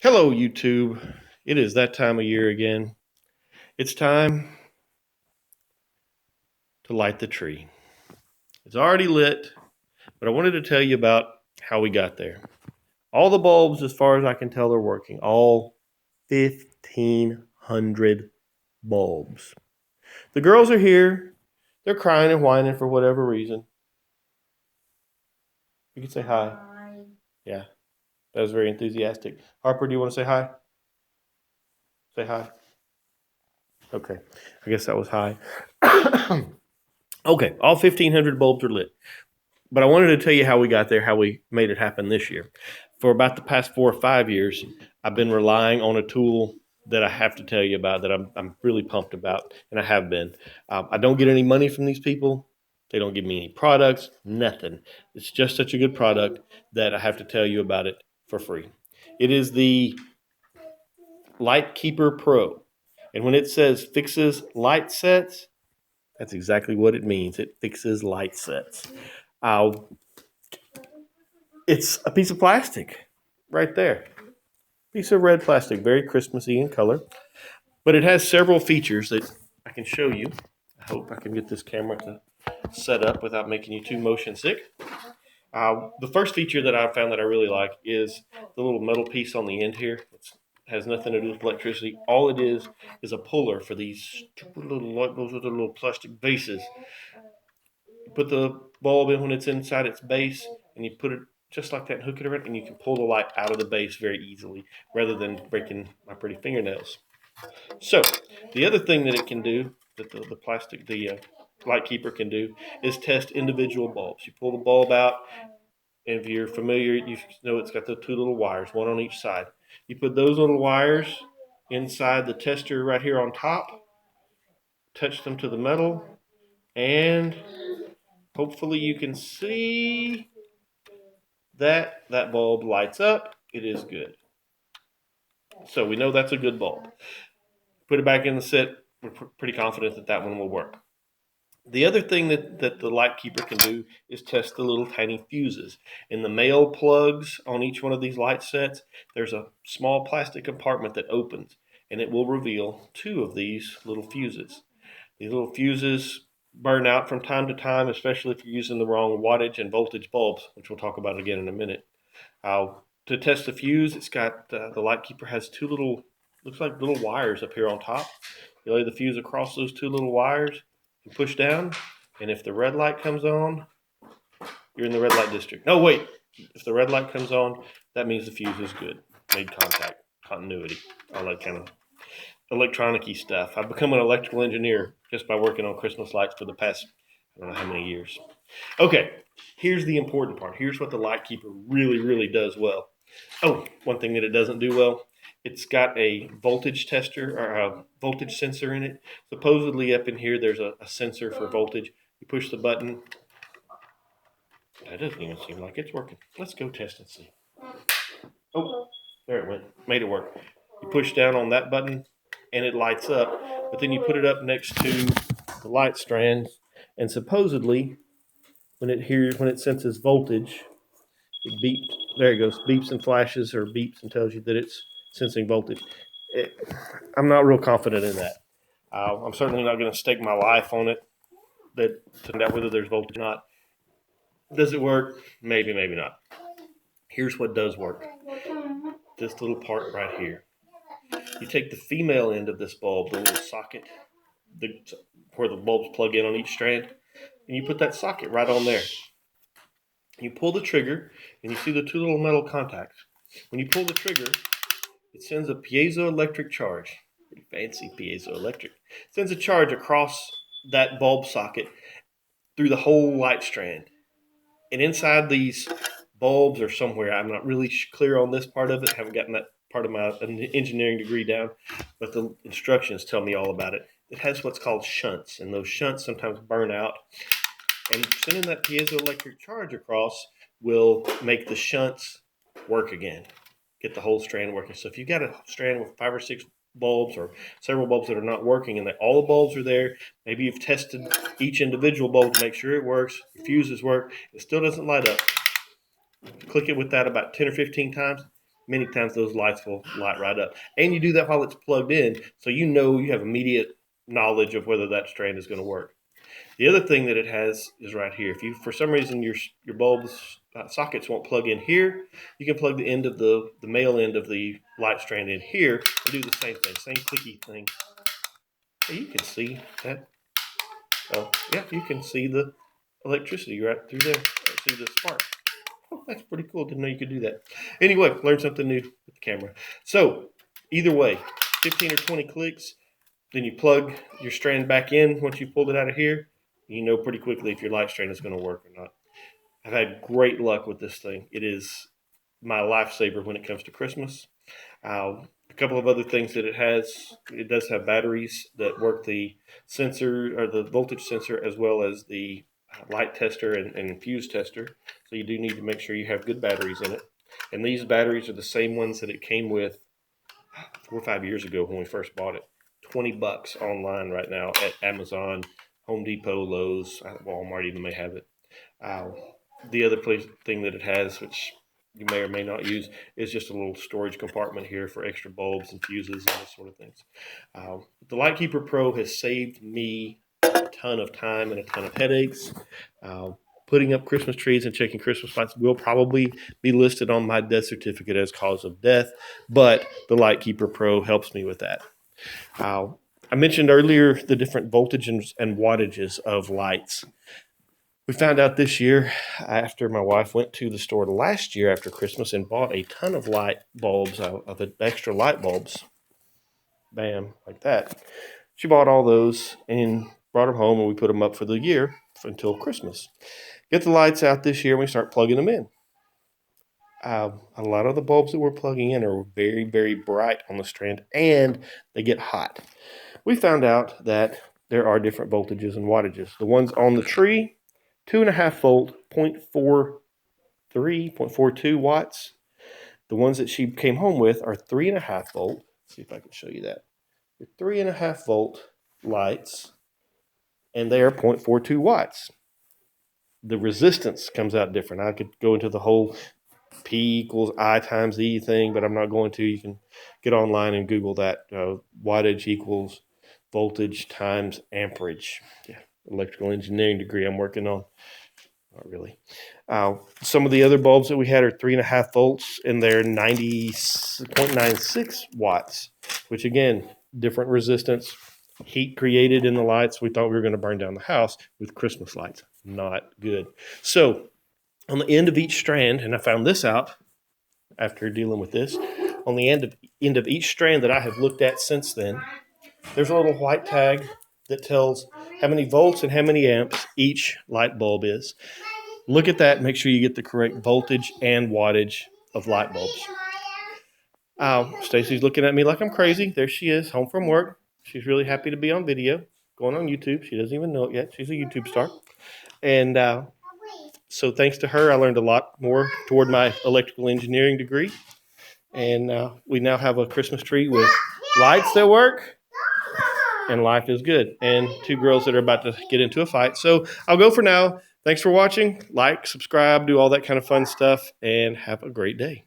Hello, YouTube. It is that time of year again. It's time to light the tree. It's already lit, but I wanted to tell you about how we got there. All the bulbs, as far as I can tell, are working. All 1,500 bulbs. The girls are here. They're crying and whining for whatever reason. You can say hi. Yeah, that was very enthusiastic. Harper, do you want to say hi? Say hi. Okay, I guess that was hi. Okay, all 1,500 bulbs are lit. But I wanted to tell you how we got there, how we made it happen this year. For about the past 4 or 5 years, I've been relying on a tool that I have to tell you about that I'm really pumped about, and I have been. I don't get any money from these people. They don't give me any products, nothing. It's just such a good product that I have to tell you about it for free. It is the Lightkeeper Pro. And when it says fixes light sets, that's exactly what it means. It fixes light sets. Uh, it's a piece of plastic right there. Piece of red plastic, very Christmassy in color. But it has several features that I can show you. I hope I can get this camera to set up without making you too motion sick. The first feature that I found that I really like is the little metal piece on the end here. It has nothing to do with electricity. All it is a puller for these stupid little light bulbs with the little plastic bases. You put the bulb in when it's inside its base, and you put it just like that and hook it around, and you can pull the light out of the base very easily rather than breaking my pretty fingernails. So, the other thing that it can do, that the plastic, the Lightkeeper can do, is test individual bulbs. You pull the bulb out, and if you're familiar, you know it's got the two little wires, one on each side. You put those little wires inside the tester right here on top, touch them to the metal, and hopefully you can see that bulb lights up. It is good. So we know that's a good bulb. Put it back in the set. We're pretty confident that that one will work. The other thing that the Lightkeeper can do is test the little tiny fuses. In the male plugs on each one of these light sets, there's a small plastic compartment that opens, and it will reveal two of these little fuses. These little fuses burn out from time to time, especially if you're using the wrong wattage and voltage bulbs, which we'll talk about again in a minute. To test the fuse, it's got the Lightkeeper has two little, looks like little wires up here on top. You lay the fuse across those two little wires, you push down, and if the red light comes on, you're in the red light district. No, wait. If the red light comes on, that means the fuse is good. Made contact, continuity, all that kind of electronic-y stuff. I've become an electrical engineer just by working on Christmas lights for the past, I don't know how many years. Okay, here's the important part. Here's what the Lightkeeper really, really does well. Oh, one thing that it doesn't do well, it's got a voltage tester or a voltage sensor in it. Supposedly up in here, there's a sensor for voltage. You push the button. That doesn't even seem like it's working. Let's go test and see. Oh, there it went. Made it work. You push down on that button and it lights up. But then you put it up next to the light strand, and supposedly when it senses voltage, it beeps. There it goes. Beeps and flashes, or beeps and tells you that it's sensing voltage. I'm not real confident in that. I'm certainly not going to stake my life on it that to find out whether there's voltage or not. Does it work? Maybe, maybe not. Here's what does work. This little part right here. You take the female end of this bulb, the little socket, where the bulbs plug in on each strand, and you put that socket right on there. You pull the trigger, and you see the two little metal contacts. When you pull the trigger, it sends a piezoelectric charge. Pretty fancy piezoelectric. It sends a charge across that bulb socket through the whole light strand. And inside these bulbs or somewhere, I'm not really clear on this part of it. I haven't gotten that part of my engineering degree down, but the instructions tell me all about it. It has what's called shunts, and those shunts sometimes burn out. And sending that piezoelectric charge across will make the shunts work again, get the whole strand working. So if you've got a strand with 5 or 6 bulbs or several bulbs that are not working and that all the bulbs are there, maybe you've tested each individual bulb to make sure it works, your fuses work, it still doesn't light up. Click it with that about 10 or 15 times, many times those lights will light right up. And you do that while it's plugged in, so you know you have immediate knowledge of whether that strand is going to work. The other thing that it has is right here. If you, for some reason, your bulbs sockets won't plug in here, you can plug the end of the male end of the light strand in here and do the same thing, same clicky thing. Hey, you can see that. Oh, yeah, you can see the electricity right through there. See the spark. Oh, that's pretty cool. Didn't know you could do that. Anyway, learn something new with the camera. So, either way, 15 or 20 clicks, then you plug your strand back in once you pulled it out of here. You know pretty quickly if your light strand is going to work or not. I've had great luck with this thing. It is my lifesaver when it comes to Christmas. A couple of other things that it does have batteries that work the sensor or the voltage sensor as well as the light tester and fuse tester. So you do need to make sure you have good batteries in it. And these batteries are the same ones that it came with 4 or 5 years ago when we first bought it. $20 online right now at Amazon, Home Depot, Lowe's, Walmart even may have it. The other thing that it has, which you may or may not use, is just a little storage compartment here for extra bulbs and fuses and those sort of things. The Lightkeeper Pro has saved me a ton of time and a ton of headaches. Putting up Christmas trees and checking Christmas lights will probably be listed on my death certificate as cause of death, but the Lightkeeper Pro helps me with that. I mentioned earlier the different voltages and wattages of lights. We found out this year after my wife went to the store last year after Christmas and bought a ton of light bulbs, of extra light bulbs. Bam, like that. She bought all those and brought them home, and we put them up for the year until Christmas. Get the lights out this year, and we start plugging them in. A lot of the bulbs that we're plugging in are very, very bright on the strand, and they get hot. We found out that there are different voltages and wattages. The ones on the tree, 2.5 volt, 0.43, 0.42 watts. The ones that she came home with are 3.5 volt. Let's see if I can show you that. They're 3.5 volt lights, and they are 0.42 watts. The resistance comes out different. I could go into the whole P equals I times E thing, but I'm not going to. You can get online and Google that. Wattage equals voltage times amperage. Yeah, electrical engineering degree I'm working on. Not really. Some of the other bulbs that we had are 3.5 volts, and they're 90.96 watts, which again, different resistance. Heat created in the lights. We thought we were going to burn down the house with Christmas lights. Not good. So on the end of each strand, and I found this out after dealing with this, on the end of each strand that I have looked at since then, there's a little white tag that tells how many volts and how many amps each light bulb is. Look at that. Make sure you get the correct voltage and wattage of light bulbs. Stacy's looking at me like I'm crazy. There she is, home from work. She's really happy to be on video, going on YouTube. She doesn't even know it yet. She's a YouTube star. And so thanks to her, I learned a lot more toward my electrical engineering degree. And we now have a Christmas tree with lights that work, and life is good. And 2 girls that are about to get into a fight. So I'll go for now. Thanks for watching. Like, subscribe, do all that kind of fun stuff, and have a great day.